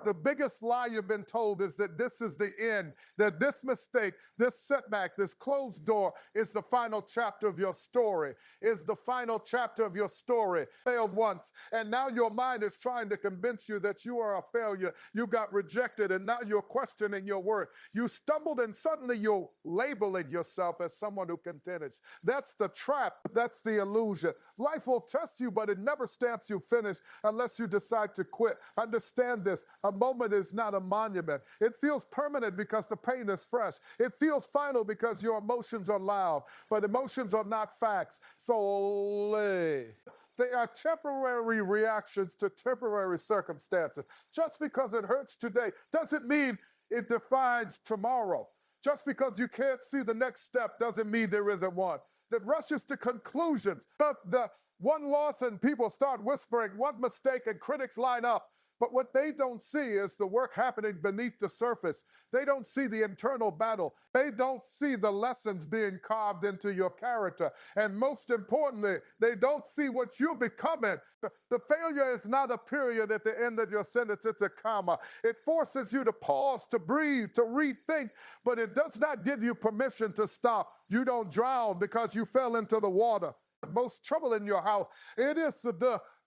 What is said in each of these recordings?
The biggest lie you've been told is that this is the end, that this mistake, this setback, this closed door is the final chapter of your story, is the final chapter of your story. Failed once, and now your mind is trying to convince you that you are a failure. You got rejected, and now you're questioning your worth. You stumbled, and suddenly you're labeling yourself as someone who can finish. That's the trap. That's the illusion. Life will test you, but it never stamps you finished unless you decide to quit. Understand this. A moment is not a monument. It feels permanent because the pain is fresh. It feels final because your emotions are loud, but emotions are not facts. So they are temporary reactions to temporary circumstances. Just because it hurts today doesn't mean it defines tomorrow. Just because you can't see the next step doesn't mean there isn't one. That rushes to conclusions. The one loss and people start whispering, one mistake and critics line up. But what they don't see is the work happening beneath the surface. They don't see the internal battle. They don't see the lessons being carved into your character. And most importantly, they don't see what you're becoming. The failure is not a period at the end of your sentence, it's a comma. It forces you to pause, to breathe, to rethink, but it does not give you permission to stop. You don't drown because you fell into the water. Most trouble in your house, it is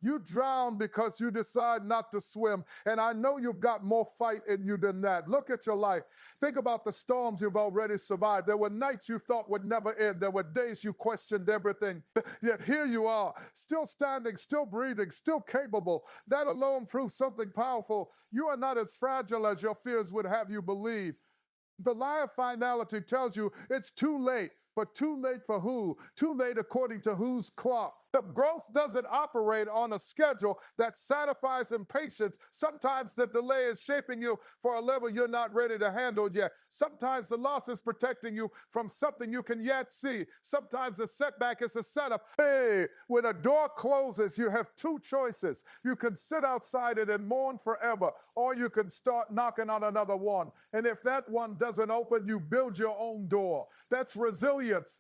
you drown because you decide not to swim. And I know you've got more fight in you than that. Look at your life. Think about the storms you've already survived. There were nights you thought would never end. There were days you questioned everything. Yet here you are, still standing, still breathing, still capable. That alone proves something powerful. You are not as fragile as your fears would have you believe. The lie of finality tells you it's too late. But too late for who? Too late according to whose clock? The growth doesn't operate on a schedule that satisfies impatience. Sometimes the delay is shaping you for a level you're not ready to handle yet. Sometimes the loss is protecting you from something you can yet see. Sometimes the setback is a setup. Hey, when a door closes, you have two choices. You can sit outside it and mourn forever, or you can start knocking on another one. And if that one doesn't open, you build your own door. That's resilience.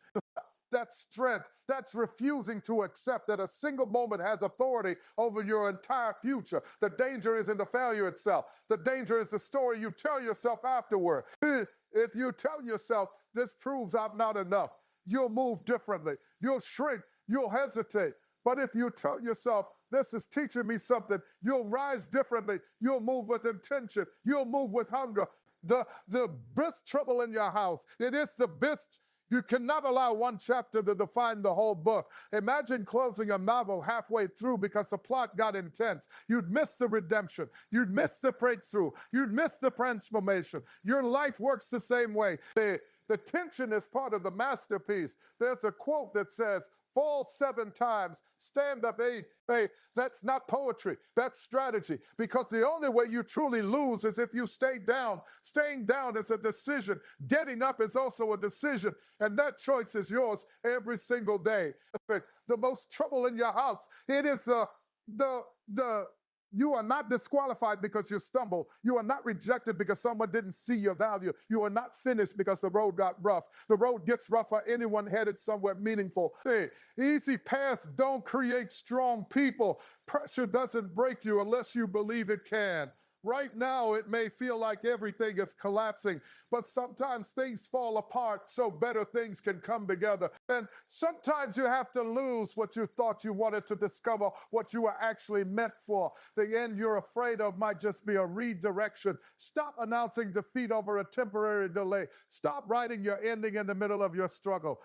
That's strength. That's refusing to accept that a single moment has authority over your entire future. The danger isn't the failure itself. The danger is the story you tell yourself afterward. If you tell yourself, this proves I'm not enough, you'll move differently. You'll shrink. You'll hesitate. But if you tell yourself, this is teaching me something, you'll rise differently. You'll move with intention. You'll move with hunger. The best trouble in your house, it is the best. You cannot allow one chapter to define the whole book. Imagine closing a novel halfway through because the plot got intense. You'd miss the redemption. You'd miss the breakthrough. You'd miss the transformation. Your life works the same way. The tension is part of the masterpiece. There's a quote that says, fall 7 times, stand up 8. Hey, that's not poetry, that's strategy. Because the only way you truly lose is if you stay down. Staying down is a decision. Getting up is also a decision. And that choice is yours every single day. The most trouble in your house, it is the you are not disqualified because you stumbled. You are not rejected because someone didn't see your value. You are not finished because the road got rough. The road gets rough for anyone headed somewhere meaningful. Hey, easy paths don't create strong people. Pressure doesn't break you unless you believe it can. Right now, it may feel like everything is collapsing, but sometimes things fall apart so better things can come together. And sometimes you have to lose what you thought you wanted to discover what you were actually meant for. The end you're afraid of might just be a redirection. Stop announcing defeat over a temporary delay. Stop writing your ending in the middle of your struggle.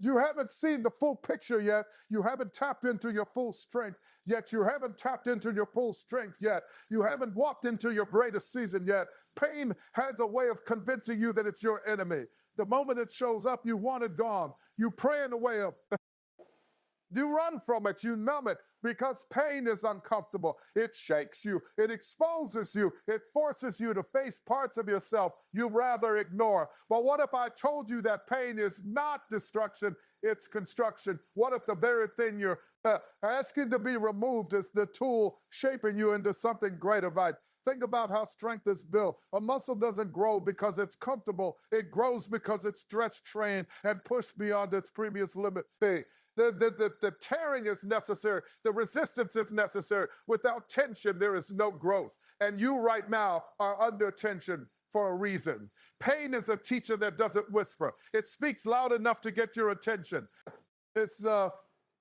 You haven't seen the full picture yet. You haven't tapped into your full strength yet. You haven't tapped into your full strength yet. You haven't walked into your greatest season yet. Pain has a way of convincing you that it's your enemy. The moment it shows up, you want it gone. You pray in the way of you run from it, you numb it, because pain is uncomfortable. It shakes you, it exposes you, it forces you to face parts of yourself you rather ignore. But what if I told you that pain is not destruction, it's construction? What if the very thing you're asking to be removed is the tool shaping you into something greater, right? Think about how strength is built. A muscle doesn't grow because it's comfortable. It grows because it's stretched, trained, and pushed beyond its previous limit. The tearing is necessary. The resistance is necessary. Without tension, there is no growth. And you right now are under tension for a reason. Pain is a teacher that doesn't whisper. It speaks loud enough to get your attention. It's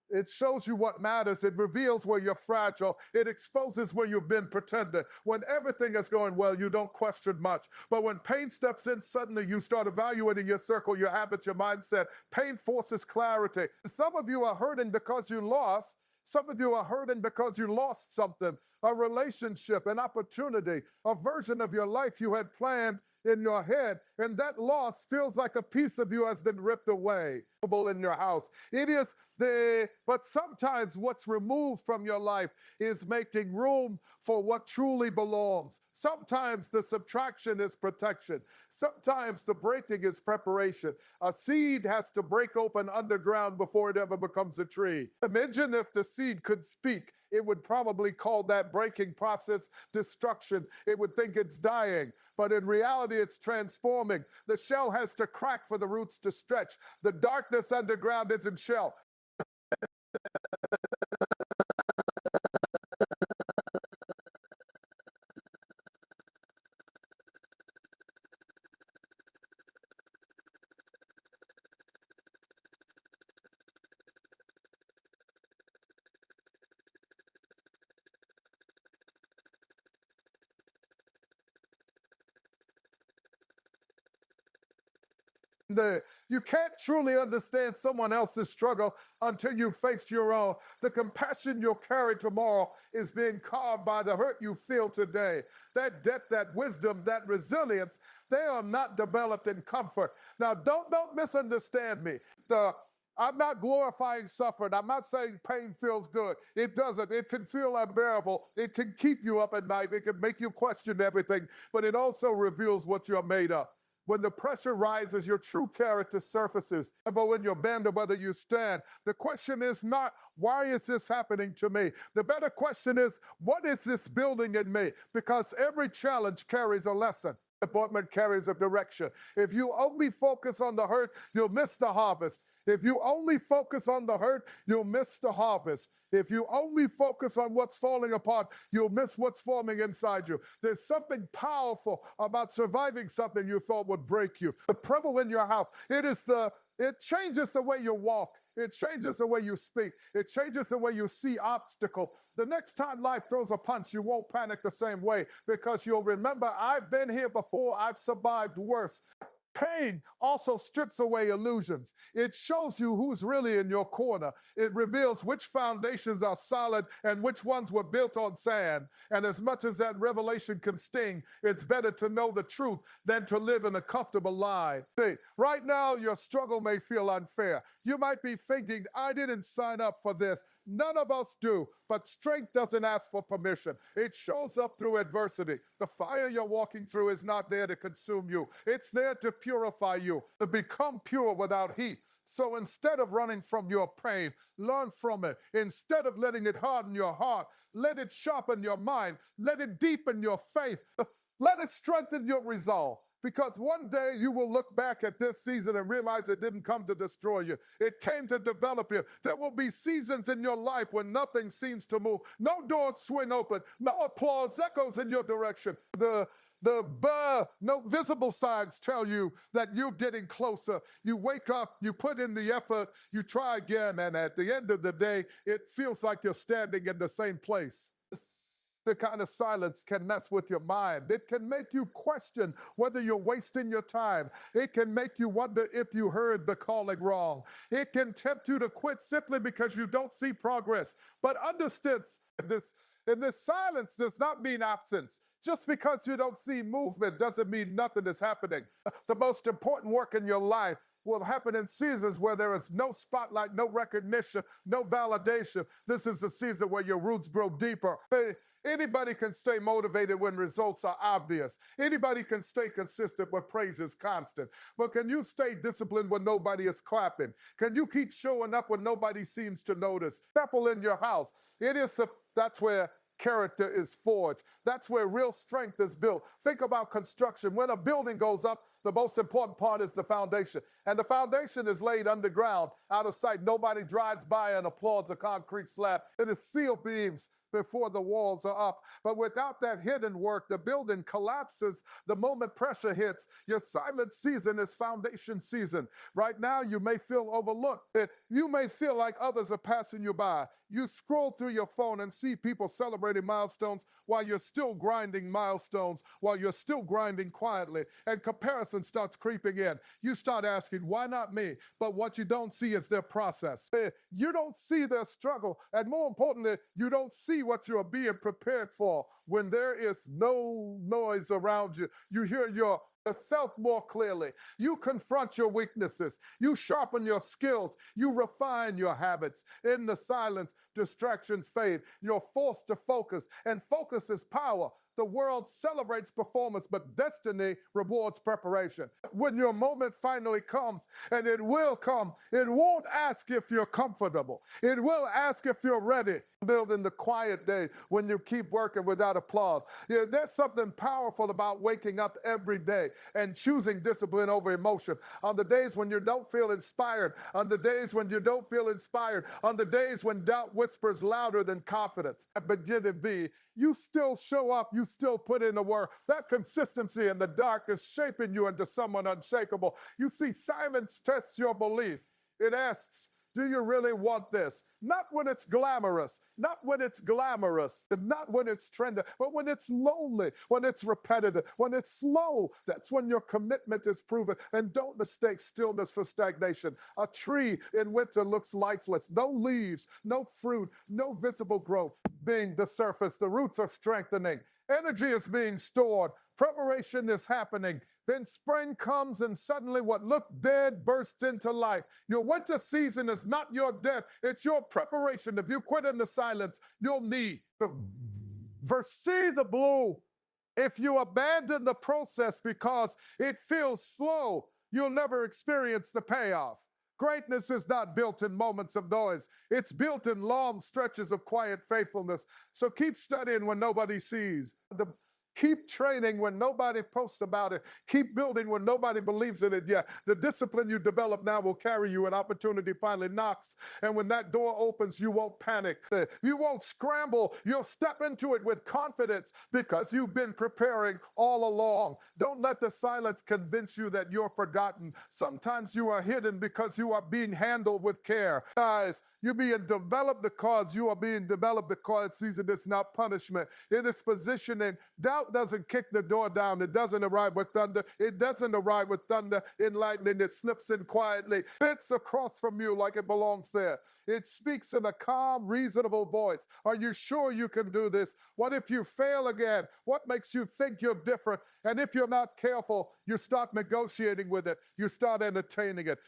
it shows you what matters. It reveals where you're fragile. It exposes where you've been pretending. When everything is going well, you don't question much. But when pain steps in, suddenly you start evaluating your circle, your habits, your mindset. Pain forces clarity. Some of you are hurting because you lost. Some of you are hurting because you lost something, a relationship, an opportunity, a version of your life you had planned in your head, and that loss feels like a piece of you has been ripped away in your house. It is but sometimes what's removed from your life is making room for what truly belongs. Sometimes the subtraction is protection. Sometimes the breaking is preparation. A seed has to break open underground before it ever becomes a tree. Imagine if the seed could speak. It would probably call that breaking process destruction. It would think it's dying, but in reality, it's transforming. The shell has to crack for the roots to stretch. The darkness underground isn't shell. You can't truly understand someone else's struggle until you face your own. The compassion you'll carry tomorrow is being carved by the hurt you feel today. That depth, that wisdom, that resilience, they are not developed in comfort. Now, don't misunderstand me. I'm not glorifying suffering. I'm not saying pain feels good. It doesn't. It can feel unbearable. It can keep you up at night. It can make you question everything, but it also reveals what you're made of. When the pressure rises, your true character surfaces. But when you bend or whether you stand, the question is not, why is this happening to me? The better question is, what is this building in me? Because every challenge carries a lesson. Disappointment carries a direction. If you only focus on the hurt, you'll miss the harvest. If you only focus on the hurt, you'll miss the harvest. If you only focus on what's falling apart, you'll miss what's forming inside you. There's something powerful about surviving something you thought would break you. The trouble in your house, it changes the way you walk. It changes the way you speak. It changes the way you see obstacles. The next time life throws a punch, you won't panic the same way because you'll remember, I've been here before. I've survived worse. Pain also strips away illusions. It shows you who's really in your corner. It reveals which foundations are solid and which ones were built on sand. And as much as that revelation can sting, it's better to know the truth than to live in a comfortable lie. See, right now, your struggle may feel unfair. You might be thinking, I didn't sign up for this. None of us do, but strength doesn't ask for permission. It shows up through adversity. The fire you're walking through is not there to consume you. It's there to purify you, to become pure without heat. So instead of running from your pain, learn from it. Instead of letting it harden your heart, let it sharpen your mind. Let it deepen your faith. Let it strengthen your resolve. Because one day you will look back at this season and realize it didn't come to destroy you. It came to develop you. There will be seasons in your life when nothing seems to move. No doors swing open. No applause echoes in your direction. No visible signs tell you that you're getting closer. You wake up, you put in the effort, you try again, and at the end of the day, it feels like you're standing in the same place. The kind of silence can mess with your mind. It can make you question whether you're wasting your time. It can make you wonder if you heard the calling wrong. It can tempt you to quit simply because you don't see progress. But understand this silence does not mean absence. Just because you don't see movement doesn't mean nothing is happening. The most important work in your life will happen in seasons where there is no spotlight, no recognition, no validation. This is the season where your roots grow deeper. Anybody can stay motivated when results are obvious. Anybody can stay consistent when praise is constant. But can you stay disciplined when nobody is clapping? Can you keep showing up when nobody seems to notice? People in your house, that's where character is forged. That's where real strength is built. Think about construction. When a building goes up, the most important part is the foundation. And the foundation is laid underground, out of sight. Nobody drives by and applauds a concrete slab. It is steel beams before the walls are up. But without that hidden work, the building collapses the moment pressure hits. Your silent season is foundation season. Right now, you may feel overlooked. You may feel like others are passing you by. You scroll through your phone and see people celebrating milestones while you're still grinding milestones, while you're still grinding quietly, and comparison starts creeping in. You start asking, why not me? But what you don't see is their process. You don't see their struggle. And more importantly, you don't see what you're being prepared for when there is no noise around you. You hear yourself more clearly. You confront your weaknesses. You sharpen your skills. You refine your habits. In the silence, distractions fade. You're forced to focus, and focus is power. The world celebrates performance, but destiny rewards preparation. When your moment finally comes, and it will come, it won't ask if you're comfortable. It will ask if you're ready. Build in the quiet day when you keep working without applause. There's something powerful about waking up every day and choosing discipline over emotion. On the days when you don't feel inspired, on the days when you don't feel inspired, on the days when doubt whispers louder than confidence. At beginning B, you still show up, you still put in the work. That consistency in the dark is shaping you into someone unshakable. You see, silence tests your belief. It asks, do you really want this? Not when it's glamorous, not when it's glamorous, not when it's trendy, but when it's lonely, when it's repetitive, when it's slow. That's when your commitment is proven. And don't mistake stillness for stagnation. A tree in winter looks lifeless. No leaves, no fruit, no visible growth. Being the surface, the roots are strengthening. Energy is being stored. Preparation is happening. Then spring comes and suddenly what looked dead bursts into life. Your winter season is not your death, it's your preparation. If you quit in the silence, you'll need the verse C, the blue. If you abandon the process because it feels slow, you'll never experience the payoff. Greatness is not built in moments of noise. It's built in long stretches of quiet faithfulness. So keep studying when nobody sees. Keep training when nobody posts about it. Keep building when nobody believes in it yet. The discipline you develop now will carry you when opportunity finally knocks. And when that door opens, you won't panic. You won't scramble. You'll step into it with confidence because you've been preparing all along. Don't let the silence convince you that you're forgotten. Sometimes you are hidden because you are being handled with care. Guys, you're being developed because you are being developed because season is not punishment. It is positioning. Doubt doesn't kick the door down. It doesn't arrive with thunder. It doesn't arrive with thunder and lightning. It slips in quietly, fits across from you like it belongs there. It speaks in a calm, reasonable voice. Are you sure you can do this? What if you fail again? What makes you think you're different? And if you're not careful, you start negotiating with it. You start entertaining it.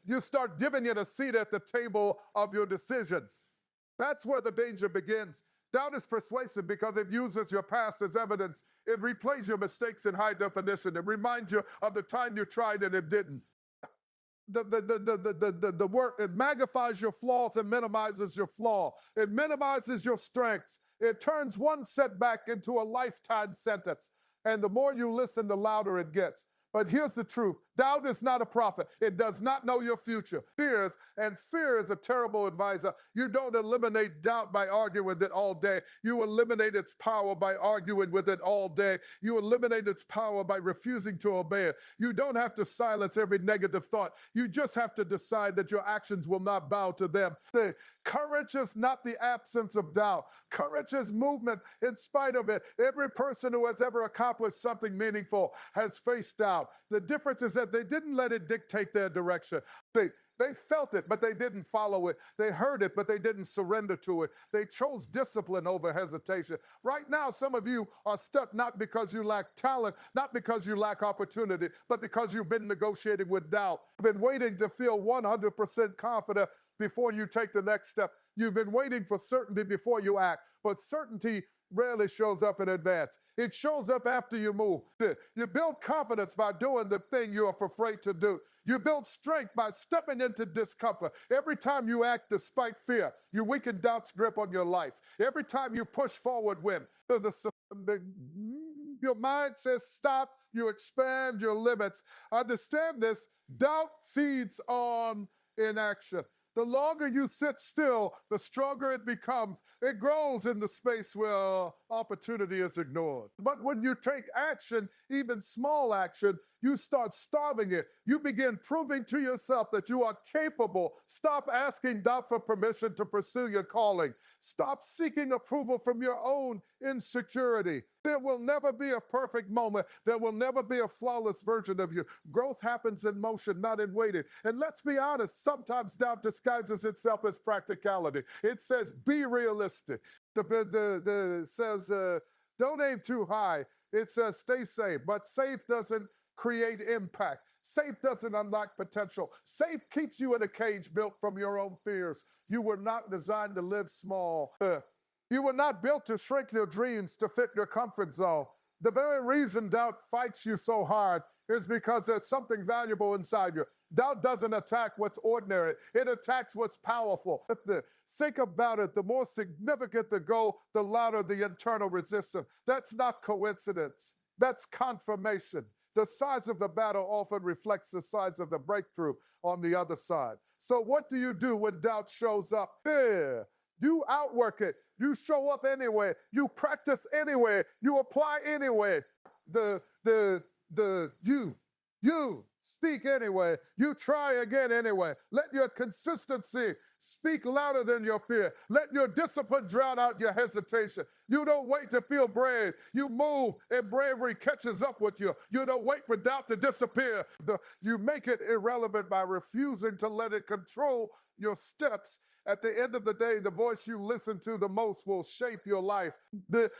You start giving it a seat at the table of your decisions. That's where the danger begins. Doubt is persuasive because it uses your past as evidence. It replays your mistakes in high definition. It reminds you of the time you tried and it didn't. The work, it magnifies your flaws and minimizes your flaw. It minimizes your strengths. It turns one setback into a lifetime sentence. And the more you listen, the louder it gets. But here's the truth. Doubt is not a prophet. It does not know your future. Fear is a terrible advisor. You don't eliminate doubt by arguing with it all day. You eliminate its power by arguing with it all day. You eliminate its power by refusing to obey it. You don't have to silence every negative thought. You just have to decide that your actions will not bow to them. Courage is not the absence of doubt. Courage is movement in spite of it. Every person who has ever accomplished something meaningful has faced doubt. The difference is that they didn't let it dictate their direction. They felt it, but they didn't follow it. They heard it, but they didn't surrender to it. They chose discipline over hesitation. Right now, some of you are stuck not because you lack talent, not because you lack opportunity, but because you've been negotiating with doubt. You've been waiting to feel 100% confident before you take the next step. You've been waiting for certainty before you act, but certainty rarely shows up in advance. It shows up after you move. You build confidence by doing the thing you're afraid to do. You build strength by stepping into discomfort. Every time you act despite fear, you weaken doubt's grip on your life. Every time you push forward when your mind says stop, you expand your limits. Understand this, doubt feeds on inaction. The longer you sit still, the stronger it becomes. It grows in the space where opportunity is ignored. But when you take action, even small action, you start starving it. You begin proving to yourself that you are capable. Stop asking doubt for permission to pursue your calling. Stop seeking approval from your own insecurity. There will never be a perfect moment. There will never be a flawless version of you. Growth happens in motion, not in waiting. And let's be honest, sometimes doubt disguises itself as practicality. It says, be realistic. The says, don't aim too high. It says, stay safe. But safe doesn't create impact. Safe doesn't unlock potential. Safe keeps you in a cage built from your own fears. You were not designed to live small. You were not built to shrink your dreams to fit your comfort zone. The very reason doubt fights you so hard is because there's something valuable inside you. Doubt doesn't attack what's ordinary. It attacks what's powerful. Think about it. The more significant the goal, the louder the internal resistance. That's not coincidence. That's confirmation. The size of the battle often reflects the size of the breakthrough on the other side. So what do you do when doubt shows up? Fear. You outwork it. You show up anyway. You practice anyway. You apply anyway. You speak anyway. You try again anyway. Let your consistency speak louder than your fear. Let your discipline drown out your hesitation. You don't wait to feel brave. You move and bravery catches up with you. You don't wait for doubt to disappear. You make it irrelevant by refusing to let it control your steps. At the end of the day, the voice you listen to the most will shape your life.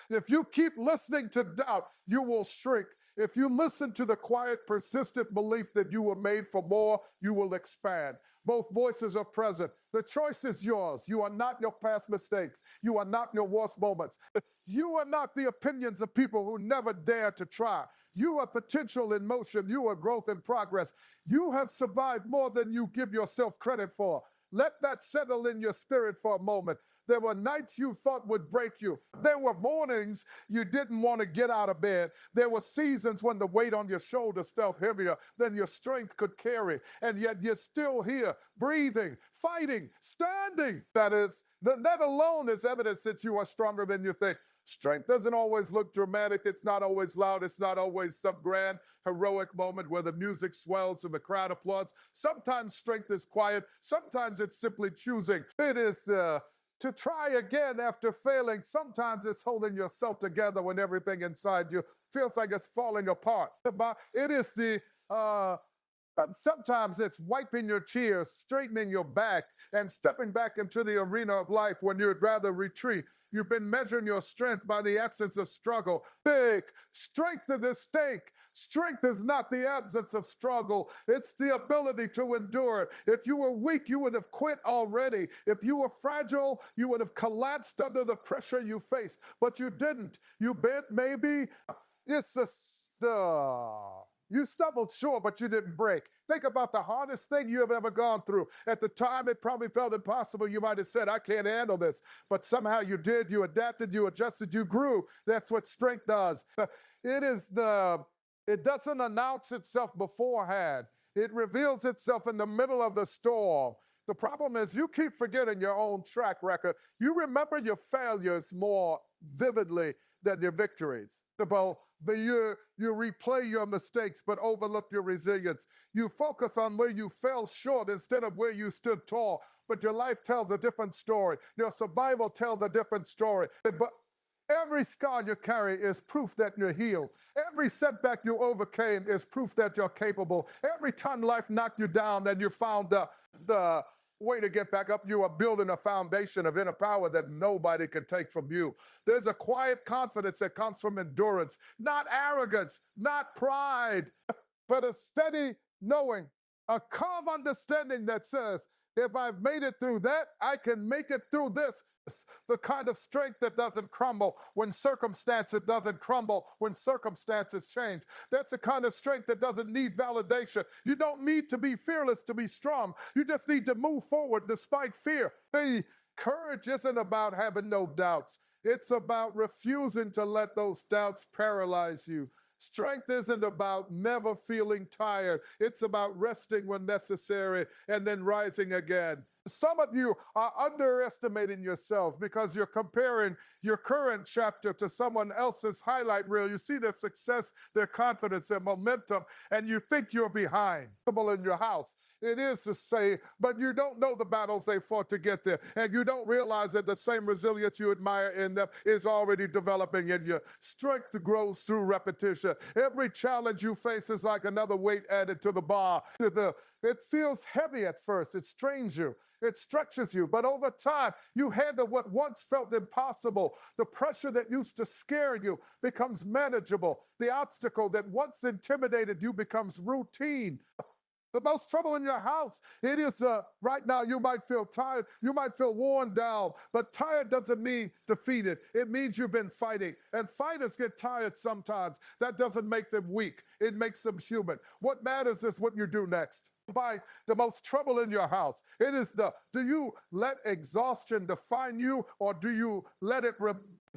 If you keep listening to doubt, you will shrink. If you listen to the quiet, persistent belief that you were made for more, you will expand. Both voices are present. The choice is yours. You are not your past mistakes. You are not your worst moments. You are not the opinions of people who never dare to try. You are potential in motion. You are growth in progress. You have survived more than you give yourself credit for. Let that settle in your spirit for a moment. There were nights you thought would break you. There were mornings you didn't want to get out of bed. There were seasons when the weight on your shoulders felt heavier than your strength could carry. And yet you're still here, breathing, fighting, standing. That alone is evidence that you are stronger than you think. Strength doesn't always look dramatic. It's not always loud. It's not always some grand, heroic moment where the music swells and the crowd applauds. Sometimes strength is quiet. Sometimes it's simply choosing. It is to try again after failing. Sometimes it's holding yourself together when everything inside you feels like it's falling apart. It is sometimes it's wiping your tears, straightening your back, and stepping back into the arena of life when you'd rather retreat. You've been measuring your strength by the absence of struggle. Big strength is the stake. Strength is not the absence of struggle. It's the ability to endure it. If you were weak, you would have quit already. If you were fragile, you would have collapsed under the pressure you faced. But you didn't. You bent, maybe. It's you stumbled, sure, but you didn't break. Think about the hardest thing you have ever gone through. At the time, it probably felt impossible. You might have said, I can't handle this. But somehow you did. You adapted, you adjusted, you grew. That's what strength does. It doesn't announce itself beforehand. It reveals itself in the middle of the storm. The problem is you keep forgetting your own track record. You remember your failures more vividly than your victories. You replay your mistakes but overlook your resilience. You focus on where you fell short instead of where you stood tall. But your life tells a different story. Your survival tells a different story. But every scar you carry is proof that you're healed. Every setback you overcame is proof that you're capable. Every time life knocked you down and you found the way to get back up, you are building a foundation of inner power that nobody can take from you. There's a quiet confidence that comes from endurance, not arrogance, not pride, but a steady knowing, a calm understanding that says, if I've made it through that, I can make it through this. The kind of strength that doesn't crumble when circumstances doesn't crumble when circumstances change. That's the kind of strength that doesn't need validation. You don't need to be fearless to be strong. You just need to move forward despite fear. Courage isn't about having no doubts. It's about refusing to let those doubts paralyze you. Strength isn't about never feeling tired. It's about resting when necessary and then rising again. Some of you are underestimating yourselves because you're comparing your current chapter to someone else's highlight reel. You see their success, their confidence, their momentum, and you think you're behind. In your house, it is to say, but you don't know the battles they fought to get there, and you don't realize that the same resilience you admire in them is already developing in you. Strength grows through repetition. Every challenge you face is like another weight added to the bar. It feels heavy at first. It strains you. It stretches you. But over time, you handle what once felt impossible. The pressure that used to scare you becomes manageable. The obstacle that once intimidated you becomes routine. The most trouble in your house, it is right now you might feel tired, you might feel worn down, but tired doesn't mean defeated. It means you've been fighting. And fighters get tired sometimes. That doesn't make them weak. It makes them human. What matters is what you do next. By the most trouble in your house, it is do you let exhaustion define you, or do you let it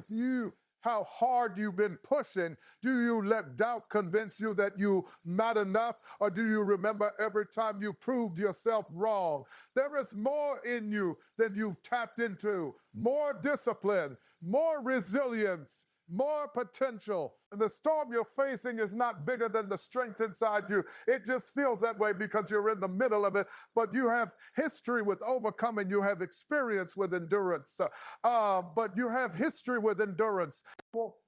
you how hard you've been pushing? Do you let doubt convince you that you're not enough? Or do you remember every time you proved yourself wrong? There is more in you than you've tapped into. More discipline, more resilience, more potential. And the storm you're facing is not bigger than the strength inside you. It just feels that way because you're in the middle of it, but you have history with overcoming. You have experience with endurance, but you have history with endurance.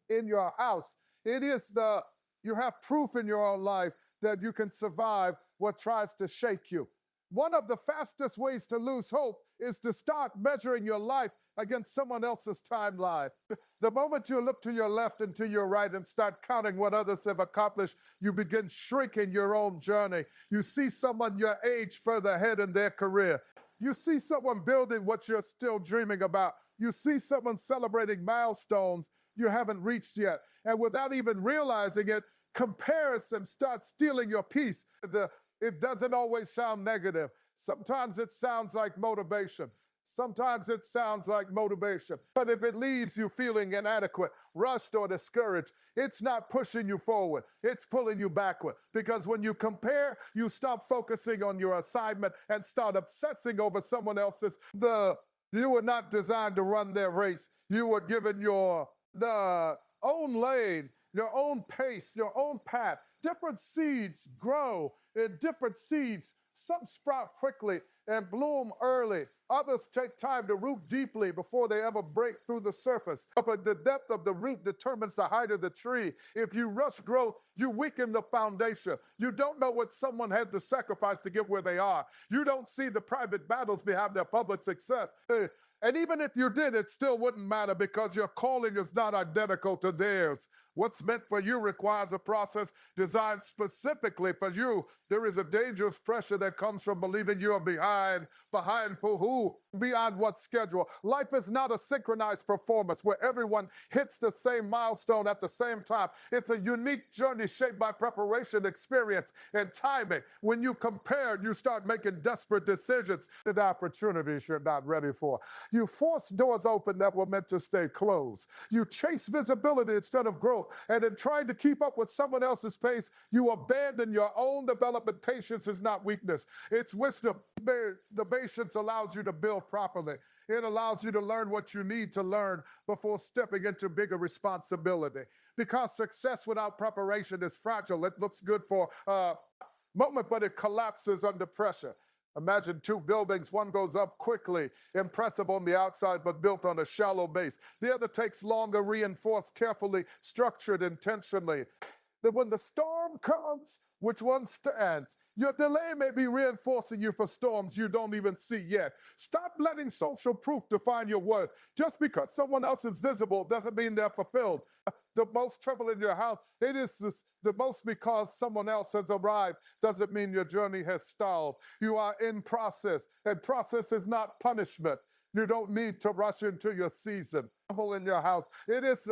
In your house, you have proof in your own life that you can survive what tries to shake you. One of the fastest ways to lose hope is to start measuring your life against someone else's timeline. The moment you look to your left and to your right and start counting what others have accomplished, you begin shrinking your own journey. You see someone your age further ahead in their career. You see someone building what you're still dreaming about. You see someone celebrating milestones you haven't reached yet. And without even realizing it, comparison starts stealing your peace. It doesn't always sound negative. Sometimes it sounds like motivation. Sometimes it sounds like motivation. But if it leaves you feeling inadequate, rushed, or discouraged, it's not pushing you forward. It's pulling you backward. Because when you compare, you stop focusing on your assignment and start obsessing over someone else's. You were not designed to run their race. You were given your own lane, your own pace, your own path. Different seeds grow in different seeds. Some sprout quickly and bloom early. Others take time to root deeply before they ever break through the surface. But the depth of the root determines the height of the tree. If you rush growth, you weaken the foundation. You don't know what someone had to sacrifice to get where they are. You don't see the private battles behind their public success. And even if you did, it still wouldn't matter because your calling is not identical to theirs. What's meant for you requires a process designed specifically for you. There is a dangerous pressure that comes from believing you are behind who? Beyond what schedule? Life is not a synchronized performance where everyone hits the same milestone at the same time. It's a unique journey shaped by preparation, experience, and timing. When you compare, you start making desperate decisions that opportunities you're not ready for. You force doors open that were meant to stay closed. You chase visibility instead of growth. And in trying to keep up with someone else's pace, you abandon your own development. Patience is not weakness. It's wisdom. The patience allows you to build properly. It allows you to learn what you need to learn before stepping into bigger responsibility. Because success without preparation is fragile. It looks good for a moment, but it collapses under pressure. Imagine two buildings. One goes up quickly, impressive on the outside, but built on a shallow base. The other takes longer, reinforced, carefully, structured, intentionally. That when the storm comes, which one stands? Your delay may be reinforcing you for storms you don't even see yet. Stop letting social proof define your worth. Just because someone else is visible doesn't mean they're fulfilled. The most trouble in your house, it is the most because someone else has arrived doesn't mean your journey has stalled. You are in process, and process is not punishment. You don't need to rush into your season. Trouble in your house, it is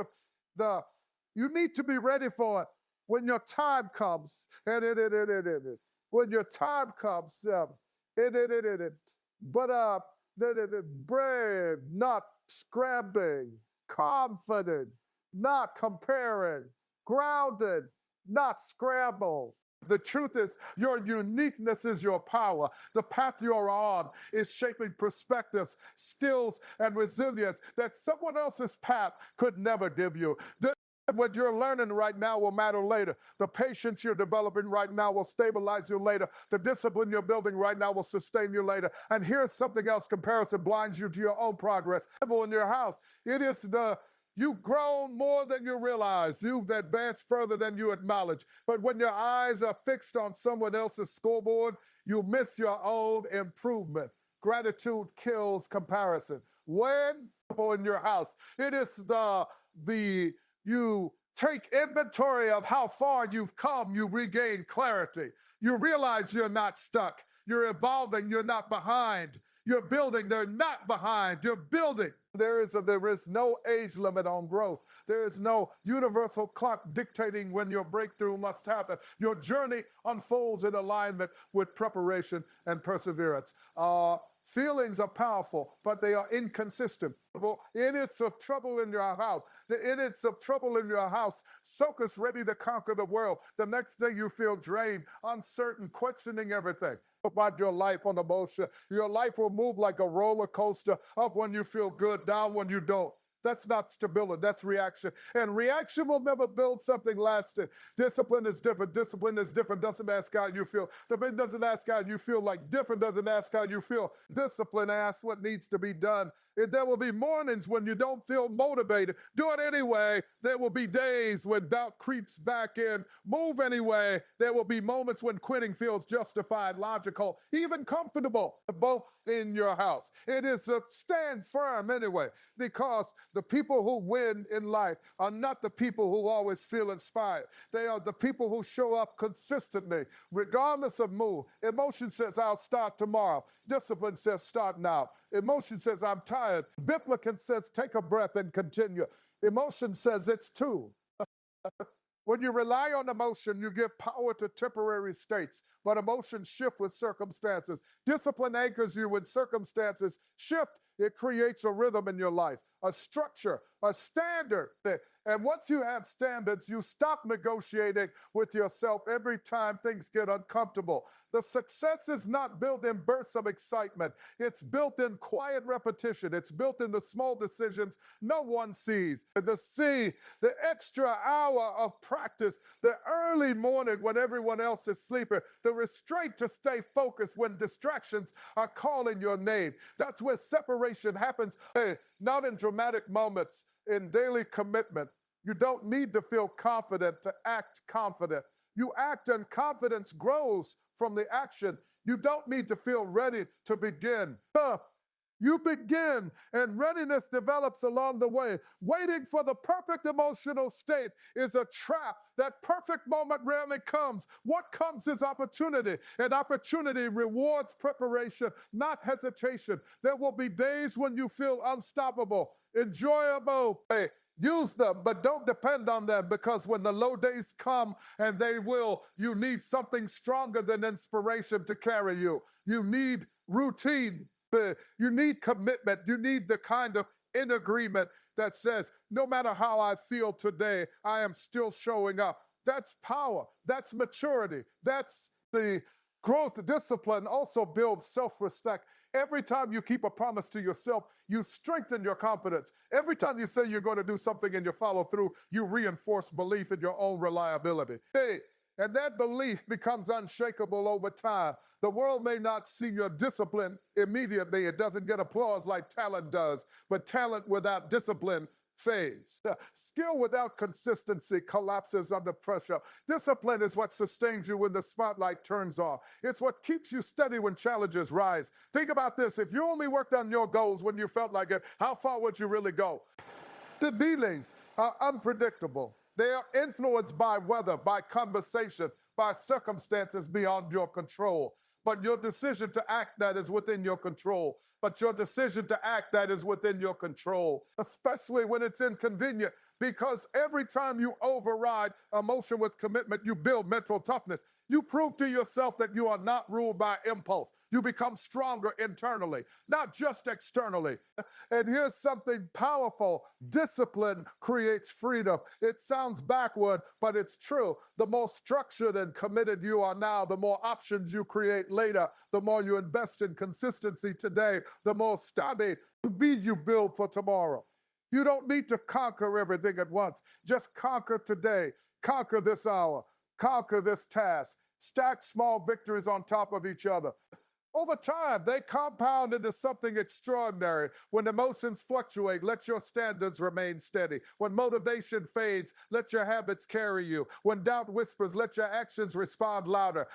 you need to be ready for it when your time comes. When your time comes, but brave, not scrambling, confident, not comparing, grounded, not scramble. The truth is, your uniqueness is your power. The path you're on is shaping perspectives, skills, and resilience that someone else's path could never give you. What you're learning right now will matter later. The patience you're developing right now will stabilize you later. The discipline you're building right now will sustain you later. And here's something else: comparison blinds you to your own progress. In your house, it is you've grown more than you realize. You've advanced further than you acknowledge. But when your eyes are fixed on someone else's scoreboard, you miss your own improvement. Gratitude kills comparison. When in your house, it is you take inventory of how far you've come, you regain clarity. You realize you're not stuck. You're evolving, you're not behind. You're building, they're not behind. You're building. There is no age limit on growth. There is no universal clock dictating when your breakthrough must happen. Your journey unfolds in alignment with preparation and perseverance. Feelings are powerful, but they are inconsistent. It's of trouble in your house. It's of trouble in your house. Soakers ready to conquer the world. The next day you feel drained, uncertain, questioning everything about your life on emotion. Your life will move like a roller coaster, up when you feel good, down when you don't. That's not stability, that's reaction. And reaction will never build something lasting. Discipline is different. Discipline is different. Doesn't ask how you feel. The doesn't ask how you feel like different, doesn't ask how you feel. Discipline asks what needs to be done. There will be mornings when you don't feel motivated. Do it anyway. There will be days when doubt creeps back in. Move anyway. There will be moments when quitting feels justified, logical, even comfortable. Both in your house. It is a stand firm anyway, because the people who win in life are not the people who always feel inspired. They are the people who show up consistently, regardless of mood. Emotion says, I'll start tomorrow. Discipline says, start now. Emotion says, I'm tired. Biblical says, take a breath and continue. Emotion says, it's too. When you rely on emotion, you give power to temporary states, but emotions shift with circumstances. Discipline anchors you when circumstances shift. It creates a rhythm in your life, a structure, a standard. And once you have standards, you stop negotiating with yourself every time things get uncomfortable. The success is not built in bursts of excitement. It's built in quiet repetition. It's built in the small decisions no one sees. The extra hour of practice, the early morning when everyone else is sleeping, the restraint to stay focused when distractions are calling your name. That's where separation happens. Not in dramatic moments, in daily commitment. You don't need to feel confident to act confident. You act, and confidence grows from the action. You don't need to feel ready to begin. You begin, and readiness develops along the way. Waiting for the perfect emotional state is a trap. That perfect moment rarely comes. What comes is opportunity, and opportunity rewards preparation, not hesitation. There will be days when you feel unstoppable, enjoyable. Use them, but don't depend on them, because when the low days come, and they will, you need something stronger than inspiration to carry you. You need routine. You need commitment. You need the kind of in agreement that says, no matter how I feel today, I am still showing up. That's power. That's maturity. That's the growth. Discipline also builds self-respect. Every time you keep a promise to yourself, you strengthen your confidence. Every time you say you're going to do something and you follow through, you reinforce belief in your own reliability. And that belief becomes unshakable over time. The world may not see your discipline immediately. It doesn't get applause like talent does, but talent without discipline fades. Skill without consistency collapses under pressure. Discipline is what sustains you when the spotlight turns off. It's what keeps you steady when challenges rise. Think about this. If you only worked on your goals when you felt like it, how far would you really go? The feelings are unpredictable. They are influenced by weather, by conversation, by circumstances beyond your control. But your decision to act, that is within your control. But your decision to act, that is within your control, especially when it's inconvenient, because every time you override emotion with commitment, you build mental toughness. You prove to yourself that you are not ruled by impulse. You become stronger internally, not just externally. And here's something powerful: discipline creates freedom. It sounds backward, but it's true. The more structured and committed you are now, the more options you create later. The more you invest in consistency today, the more stabby speed you build for tomorrow. You don't need to conquer everything at once. Just conquer today, conquer this hour, conquer this task. Stack small victories on top of each other. Over time, they compound into something extraordinary. When emotions fluctuate, let your standards remain steady. When motivation fades, let your habits carry you. When doubt whispers, let your actions respond louder.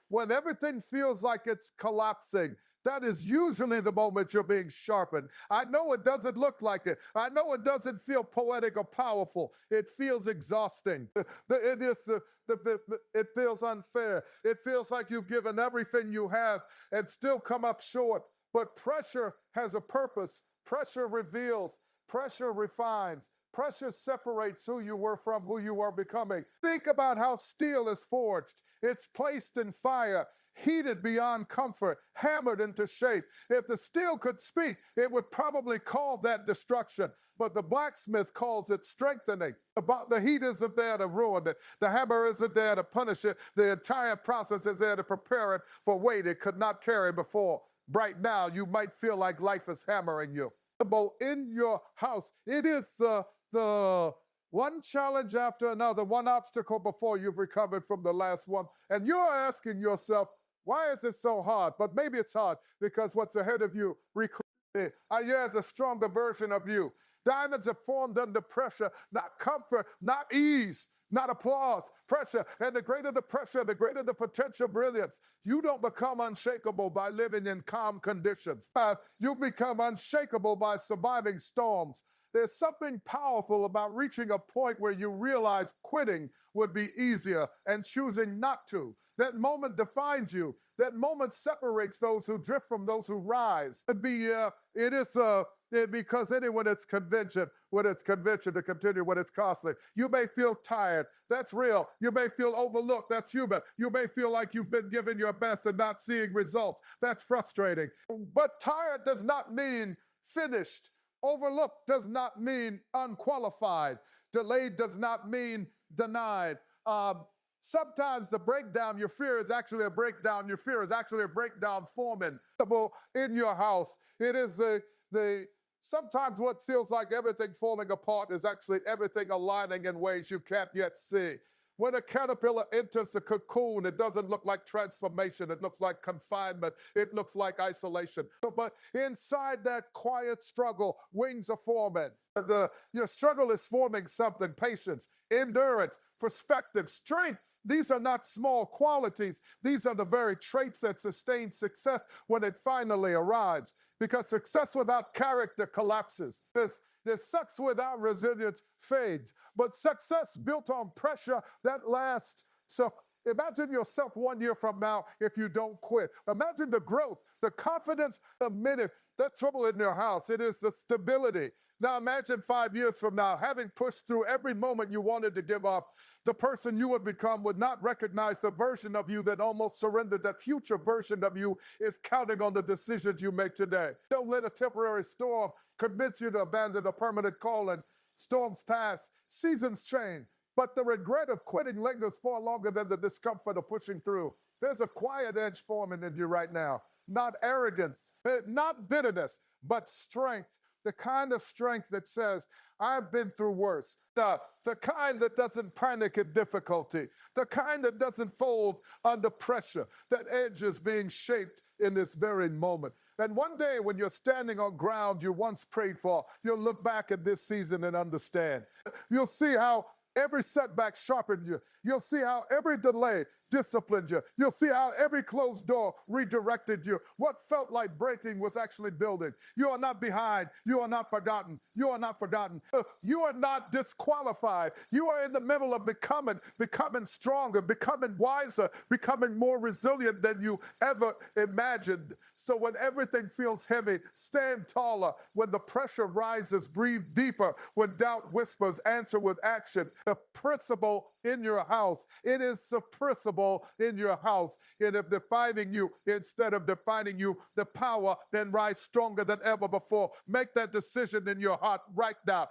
When everything feels like it's collapsing, that is usually the moment you're being sharpened. I know it doesn't look like it. I know it doesn't feel poetic or powerful. It feels exhausting. It feels unfair. It feels like you've given everything you have and still come up short. But pressure has a purpose. Pressure reveals. Pressure refines. Pressure separates who you were from who you are becoming. Think about how steel is forged. It's placed in fire, heated beyond comfort, hammered into shape. If the steel could speak, it would probably call that destruction. But the blacksmith calls it strengthening. The heat isn't there to ruin it. The hammer isn't there to punish it. The entire process is there to prepare it for weight it could not carry before. Right now, you might feel like life is hammering you. In your house, it is the one challenge after another, one obstacle before you've recovered from the last one. And you're asking yourself, why is it so hard? But maybe it's hard because what's ahead of you is a stronger version of you. Diamonds are formed under pressure, not comfort, not ease, not applause, pressure. And the greater the pressure, the greater the potential brilliance. You don't become unshakable by living in calm conditions. You become unshakable by surviving storms. There's something powerful about reaching a point where you realize quitting would be easier and choosing not to. That moment defines you. That moment separates those who drift from those who rise. Because anyone that's convention, when it's convention to continue when it's costly. You may feel tired. That's real. You may feel overlooked. That's human. You may feel like you've been giving your best and not seeing results. That's frustrating. But tired does not mean finished. Overlooked does not mean unqualified. Delayed does not mean denied. Sometimes the breakdown, your fear is actually a breakdown. Your fear is actually a breakdown forming in your house. It is sometimes what feels like everything falling apart is actually everything aligning in ways you can't yet see. When a caterpillar enters the cocoon, it doesn't look like transformation. It looks like confinement. It looks like isolation. But inside that quiet struggle, wings are forming. Your struggle is forming something: patience, endurance, perspective, strength. These are not small qualities. These are the very traits that sustain success when it finally arrives. Because success without character collapses. This success without resilience fades. But success built on pressure, that lasts. So imagine yourself 1 year from now if you don't quit. Imagine the growth, the confidence, the minute. That's trouble in your house. It is the stability. Now imagine 5 years from now, having pushed through every moment you wanted to give up. The person you would become would not recognize the version of you that almost surrendered. That future version of you is counting on the decisions you make today. Don't let a temporary storm convince you to abandon a permanent calling. Storms pass, seasons change, but the regret of quitting lingers far longer than the discomfort of pushing through. There's a quiet edge forming in you right now. Not arrogance, not bitterness, but strength. The kind of strength that says, I've been through worse. The kind that doesn't panic at difficulty. The kind that doesn't fold under pressure. That edge is being shaped in this very moment. And one day when you're standing on ground you once prayed for, you'll look back at this season and understand. You'll see how every setback sharpened you. You'll see how every delay disciplined you. You'll see how every closed door redirected you. What felt like breaking was actually building. You are not behind. You are not forgotten. You are not forgotten. You are not disqualified. You are in the middle of becoming stronger, becoming wiser, becoming more resilient than you ever imagined. So when everything feels heavy, stand taller. When the pressure rises, breathe deeper. When doubt whispers, answer with action. the principle in your house. It is the principle in your house. And if defining you, instead of defining you, the power then rise stronger than ever before. Make that decision in your heart right now.